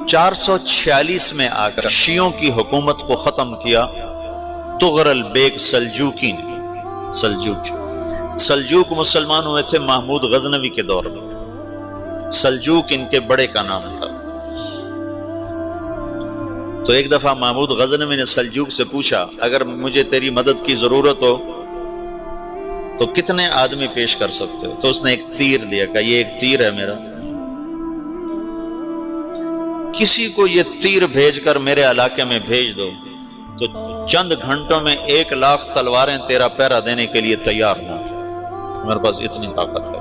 446 میں آ کر شیعوں کی حکومت کو ختم کیا تغرل بیگ سلجوکی نے۔ سلجوک مسلمان ہوئے تھے محمود غزنوی کے دور میں، سلجوک ان کے بڑے کا نام تھا۔ تو ایک دفعہ محمود غزنوی نے سلجوک سے پوچھا اگر مجھے تیری مدد کی ضرورت ہو تو کتنے آدمی پیش کر سکتے ہو؟ تو اس نے ایک تیر دیا، کہا یہ ایک تیر ہے میرا، کسی کو یہ تیر بھیج کر میرے علاقے میں بھیج دو تو چند گھنٹوں میں 1,00,000 تلواریں تیرا پہرا دینے کے لیے تیار ہوں، میرے پاس اتنی طاقت ہے۔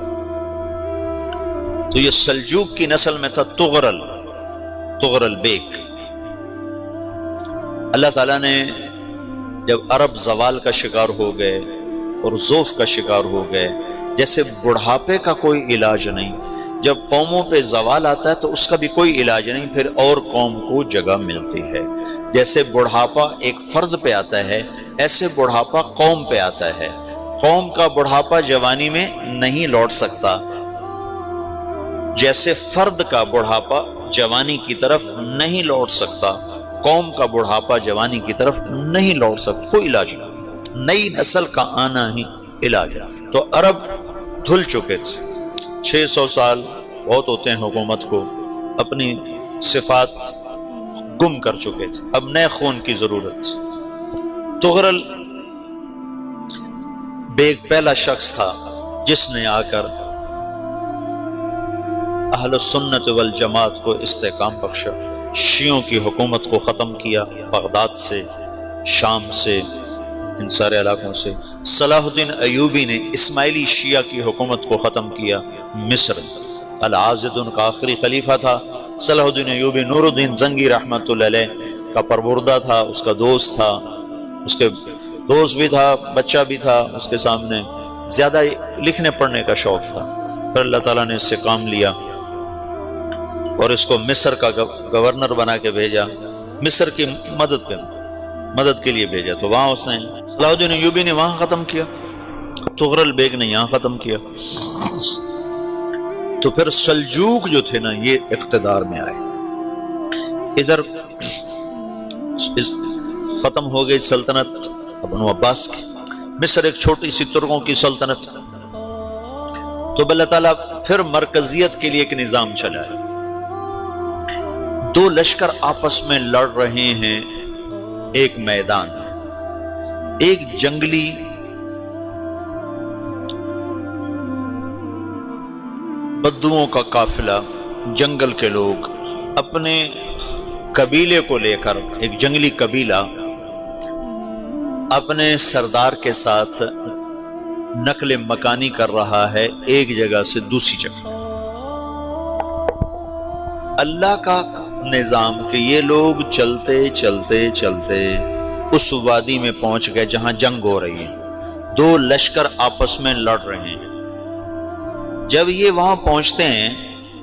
تو یہ سلجوک کی نسل میں تھا تغرل بیگ۔ اللہ تعالیٰ نے جب عرب زوال کا شکار ہو گئے اور ضعف کا شکار ہو گئے، جیسے بڑھاپے کا کوئی علاج نہیں، جب قوموں پہ زوال آتا ہے تو اس کا بھی کوئی علاج نہیں، پھر اور قوم کو جگہ ملتی ہے۔ جیسے بڑھاپا ایک فرد پہ آتا ہے، ایسے بڑھاپا قوم پہ آتا ہے۔ قوم کا بڑھاپا جوانی میں نہیں لوٹ سکتا، جیسے فرد کا بڑھاپا جوانی کی طرف نہیں لوٹ سکتا، قوم کا بڑھاپا جوانی کی طرف نہیں لوٹ سکتا، کوئی علاج نہیں، نئی نسل کا آنا ہی علاج ہے۔ تو عرب دھل چکے تھے، 600 سال بہت ہوتے ہیں حکومت کو، اپنی صفات گم کر چکے تھے، اب نئے خون کی ضرورت تھی۔ تغرل بیگ پہلا شخص تھا جس نے آ کر اہل السنت والجماعت کو استحکام بخشا، شیعوں کی حکومت کو ختم کیا، بغداد سے، شام سے، ان سارے علاقوں سے۔ صلاح الدین ایوبی نے اسماعیلی شیعہ کی حکومت کو ختم کیا، مصر۔ العاضد ان کا آخری خلیفہ تھا۔ صلاح الدین ایوبی نور الدین زنگی رحمۃ اللہ علیہ کا پروردہ تھا، اس کا دوست تھا، اس کے دوست بھی تھا، بچہ بھی تھا اس کے سامنے، زیادہ لکھنے پڑھنے کا شوق تھا۔ پھر اللہ تعالیٰ نے اس سے کام لیا اور اس کو مصر کا گورنر بنا کے بھیجا، مصر کی مدد کے لیے بھیجا۔ تو وہاں اس نے صلاح الدین ایوبی نے وہاں ختم کیا، تغرل بیگ نے یہاں ختم کیا۔ تو پھر سلجوک جو تھے نا یہ اقتدار میں آئے، ادھر ختم ہو گئی سلطنت بنو عباس کی، مصر ایک چھوٹی سی ترکوں کی سلطنت۔ تو اللہ تعالیٰ پھر مرکزیت کے لیے ایک نظام چلایا، دو لشکر آپس میں لڑ رہے ہیں ایک میدان میں، ایک جنگلی بدوؤں کا قافلہ، جنگل کے لوگ اپنے قبیلے کو لے کر، ایک جنگلی قبیلہ اپنے سردار کے ساتھ نقل مکانی کر رہا ہے ایک جگہ سے دوسری جگہ۔ اللہ کا نظام کہ یہ لوگ چلتے چلتے چلتے اس وادی میں پہنچ گئے جہاں جنگ ہو رہی ہے، دو لشکر آپس میں لڑ رہے ہیں۔ جب یہ وہاں پہنچتے ہیں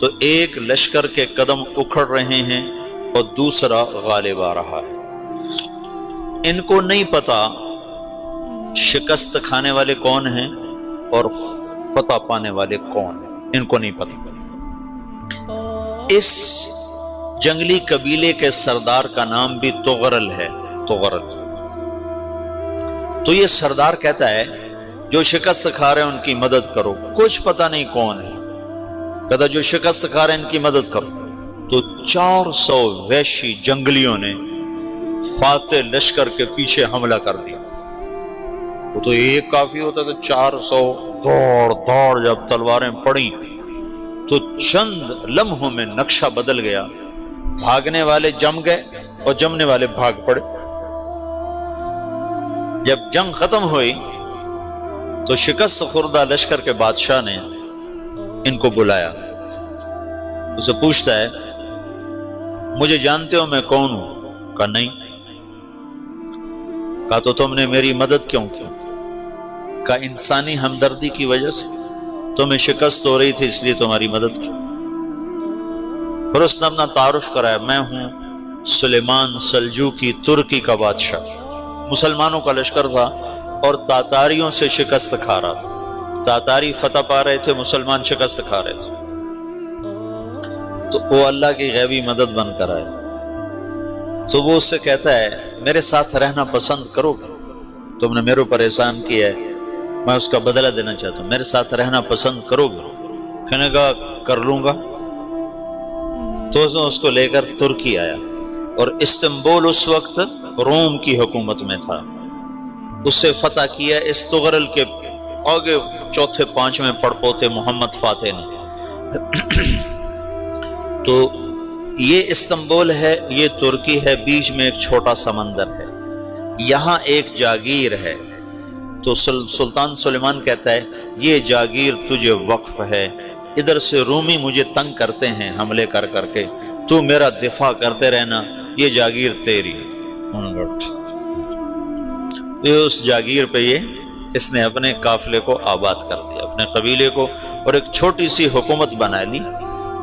تو ایک لشکر کے قدم اکھڑ رہے ہیں اور دوسرا غالب آ رہا ہے۔ ان کو نہیں پتا شکست کھانے والے کون ہیں اور فتح پانے والے کون ہیں، ان کو نہیں پتا۔ اس جنگلی قبیلے کے سردار کا نام بھی تغرل ہے، تغرل۔ تو یہ سردار کہتا ہے جو شکست کھا رہے ہیں ان کی مدد کرو، کچھ پتہ نہیں کون ہے، کہتا جو شکست کھا رہے ہیں ان کی مدد کرو۔ تو 400 وحشی جنگلیوں نے فاتح لشکر کے پیچھے حملہ کر دیا۔ وہ تو ایک کافی ہوتا تھا، 400 دوڑ جب تلواریں پڑیں تو چند لمحوں میں نقشہ بدل گیا، بھاگنے والے جم گئے اور جمنے والے بھاگ پڑے۔ جب جنگ ختم ہوئی تو شکست خوردہ لشکر کے بادشاہ نے ان کو بلایا، اسے پوچھتا ہے مجھے جانتے ہو میں کون ہوں؟ کہا نہیں۔ کہا تو تم نے میری مدد کیوں کی؟ کہا انسانی ہمدردی کی وجہ سے، تمہیں شکست ہو رہی تھی اس لیے تمہاری مدد کی۔ پھر اس نے اپنا تعارف کرایا، میں ہوں سلیمان سلجوکی، ترکی کا بادشاہ۔ مسلمانوں کا لشکر تھا اور تاتاریوں سے شکست کھا رہا تھا، تاتاری فتح پا رہے تھے، مسلمان شکست کھا رہے تھے۔ تو وہ اللہ کی غیبی مدد بن کر آئے، تو وہ اس سے کہتا ہے میرے ساتھ رہنا پسند کرو گے؟ تم نے میرے اوپر احسان کیا ہے، میں اس کا بدلہ دینا چاہتا ہوں، میرے ساتھ رہنا پسند کرو گے؟ کہنے کا کر لوں گا۔ تو اس کو لے کر ترکی آیا، اور استنبول اس وقت روم کی حکومت میں تھا، اس سے فتح کیا اس تغرل کے آگے چوتھے پانچویں پڑپوتے محمد فاتح نے۔ تو یہ استنبول ہے، یہ ترکی ہے، بیچ میں ایک چھوٹا سمندر ہے، یہاں ایک جاگیر ہے۔ تو سلطان سلیمان کہتا ہے یہ جاگیر تجھے وقف ہے، ادھر سے رومی مجھے تنگ کرتے ہیں حملے کر کر کے، تو میرا دفاع کرتے رہنا، یہ جاگیر تیری۔ اس جاگیر پہ اس نے اپنے قافلے کو آباد کر دیا، اپنے قبیلے کو، اور ایک چھوٹی سی حکومت بنا لی،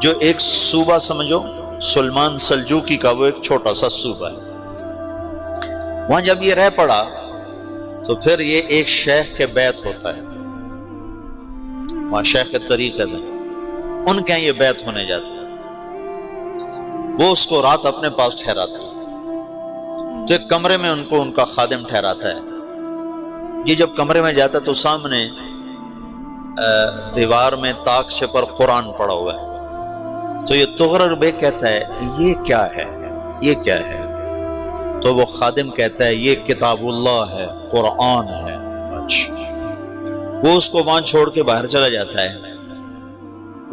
جو ایک صوبہ سمجھو سلمان سلجوقی کا، وہ ایک چھوٹا سا صوبہ ہے۔ وہاں جب یہ رہ پڑا تو پھر یہ ایک شیخ کے بیت ہوتا ہے، وہاں شیخ طریقت ہے، ان کے یہ بیت ہونے جاتا ہے، وہ اس کو رات اپنے پاس ٹھہراتا ہے، تو ایک کمرے میں ان کو ان کا خادم ٹھہراتا ہے۔ یہ جب کمرے میں جاتا ہے تو سامنے دیوار میں تاکچے پر قرآن پڑا ہوا ہے، تو یہ تغرل بیگ کہتا ہے یہ کیا ہے، یہ کیا ہے؟ تو وہ خادم کہتا ہے یہ کتاب اللہ ہے، قرآن ہے۔ اچھا، وہ اس کو وہاں چھوڑ کے باہر چلا جاتا ہے۔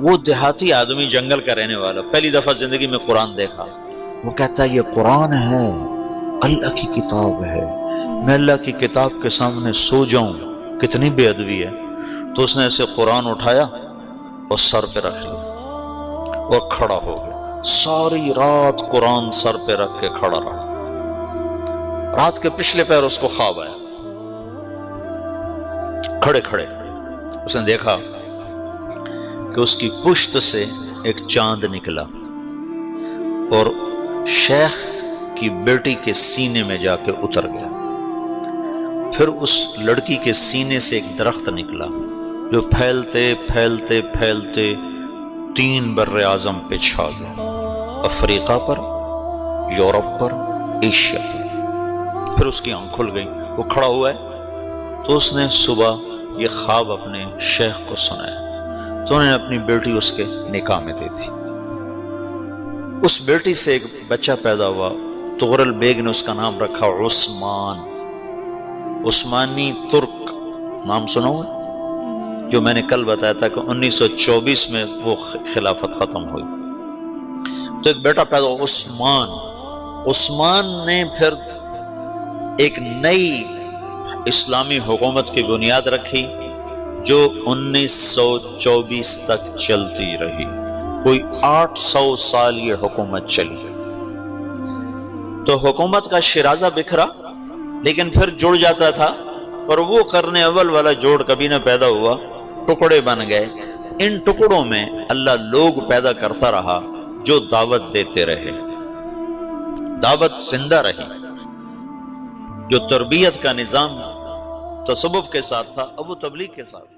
وہ دیہاتی آدمی، جنگل کا رہنے والا، پہلی دفعہ زندگی میں قرآن دیکھا، وہ کہتا ہے یہ قرآن ہے، اللہ کی کتاب ہے، میں اللہ کی کتاب کے سامنے سو جاؤں، کتنی بے ادبی ہے۔ تو اس نے ایسے قرآن اٹھایا اور سر پہ رکھ لیا اور کھڑا ہو گیا، ساری رات قرآن سر پہ رکھ کے کھڑا رہا۔ رات کے پچھلے پہر اس کو خواب آیا، کھڑے کھڑے اس نے دیکھا کہ اس کی پشت سے ایک چاند نکلا اور شیخ کی بیٹی کے سینے میں جا کے اتر گیا۔ پھر اس لڑکی کے سینے سے ایک درخت نکلا جو پھیلتے پھیلتے پھیلتے 3 بر اعظم پہ چھا گیا، افریقہ پر، یورپ پر، ایشیا پر۔ پھر اس کی آنکھ کھل گئی، وہ کھڑا ہوا ہے، تو اس نے صبح یہ خواب اپنے شیخ کو سنایا، تو انہوں نے اپنی بیٹی اس کے نکاح میں دے دی۔ اس بیٹی سے ایک بچہ پیدا ہوا، تغرل بیگ نے اس کا نام رکھا عثمان، عثمانی ترک نام سنا ہوا، جو میں نے کل بتایا تھا کہ 1924 میں وہ خلافت ختم ہوئی۔ تو ایک بیٹا پیدا ہوا عثمان۔ عثمان نے پھر ایک نئی اسلامی حکومت کی بنیاد رکھی جو 1924 تک چلتی رہی، کوئی 800 سال یہ حکومت چلی۔ تو حکومت کا شرازہ بکھرا، لیکن پھر جڑ جاتا تھا، اور وہ قرن اول والا جوڑ کبھی نہ پیدا ہوا، ٹکڑے بن گئے۔ ان ٹکڑوں میں اللہ لوگ پیدا کرتا رہا جو دعوت دیتے رہے، دعوت زندہ رہی۔ جو تربیت کا نظام تصوف کے ساتھ تھا، اب وہ تبلیغ کے ساتھ۔